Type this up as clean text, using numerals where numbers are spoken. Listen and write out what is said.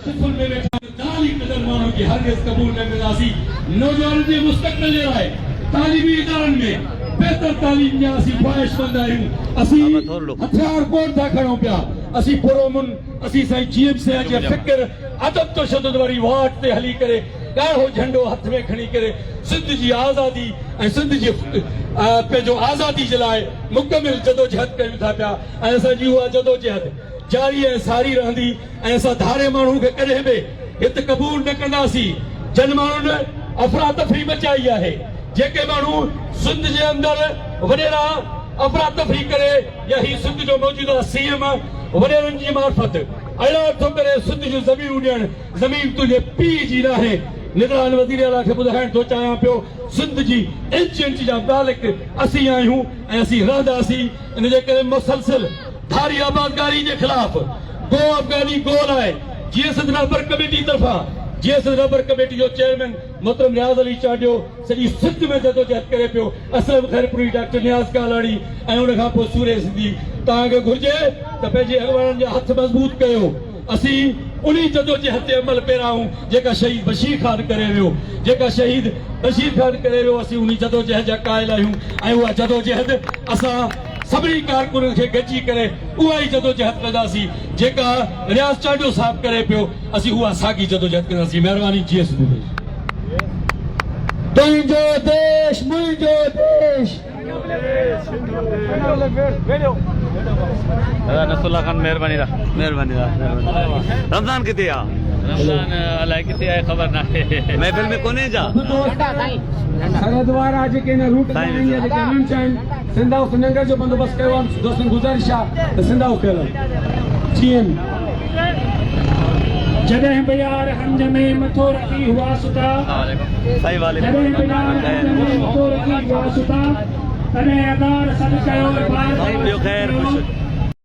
सिफुल में बैठा ताली कदर मानो की हरगिज़ कबूल न कंदासीं। नौजवान जे मुस्तक़बिल जे लाइ तालीमी इदारनि में बेहतर तालीम जा असीं ख्वाहिशमंद आहियूं। असीं हथियार कोन था खणूं पिया। असीं पुरअमन असीं साईं GMC जे फ़िक्र अदब तशद्दुद वारी वाट ते हली करे ॻाढ़ो झंडो हथ में खणी करे सिंध जी आज़ादी ऐं सिंध जी पंहिंजो आज़ादी जे लाइ मुकमिल जदोजहद कयूं था पिया ऐं असांजी उहा जदोजहद जारी ऐं सारी रहंदी ऐं असां धारे माण्हू खे कॾहिं बि हिते क़बूल न कंदासीं जन माण्हुनि अफ़रा तफ़री मचाई आहे। जेके माण्हू सिंध जे अंदरि वॾेरा अफ़रा तफ़री करे या ही सिंध जो मौजूदा CM वॾेरनि जी मार्फत अहिड़ा थो करे सिंध जूं ज़मीनूं ॾियणु ज़मीन तुंहिंजे पीउ जी नाहे। निगरान वज़ीर आला खे ॿुधाइण थो चाहियां पियो सिंध जी इंच इंच जा मालिक असीं आहियूं ऐं असीं रहंदासीं। इन जे करे मुसलसिल धारी आबादकारी के खिलाफ गो अफगानी गोल है। GS रबर कमेटी तरफा GS रबर कमेटी जो चेयरमैन मोहतरम नियाज़ अली चाडियो सॼी सिंध में जदोजहद करे पियो। असलम खैरपुरी डॉक्टर नियाज़ कालाणी ऐं उन खां पोइ सूरे सिंधी तव्हांखे घुर्जे त पंहिंजे अॻवाननि जा हथ मज़बूत कयो। असीं उन जदोजहद ते अमल पेराऊं जेका शहीद बशीर खान करे वियो असीं उन जदोजहद जा क़ाइल आहियूं ऐं उहा जदोजहद असां सभी कारकुननि खे गॾिजी करे उहा ई जदोजहद कंदासीं जेका रियाज़ चाडियो साहब करे पियो। असीं उहा साॻी जदोजहद कंदासीं। महिरबानी। GS तुंहिंजो देश मुंहिंजो देश। नसरुल्लाह खान मेहरबानी रमज़ान किथे आहे? रमज़ान अलाए किथे आहे ख़बर न आहे। महफ़िल में कोन्हे छा? सरहदवारा जेके न रूट सिंधा लंगर जो बंदोबस्त कयो आहे। दोस्तनि गुज़ारिश आहे त सिंधा कयल GM जॾहिं बि यार हंज में मथो रखी हुआ सुता सही वाले जॾहिं बि यार हंज में मथो रखी हुआ सुता तॾहिं अदार सॾु कयो ॿियो ख़ैर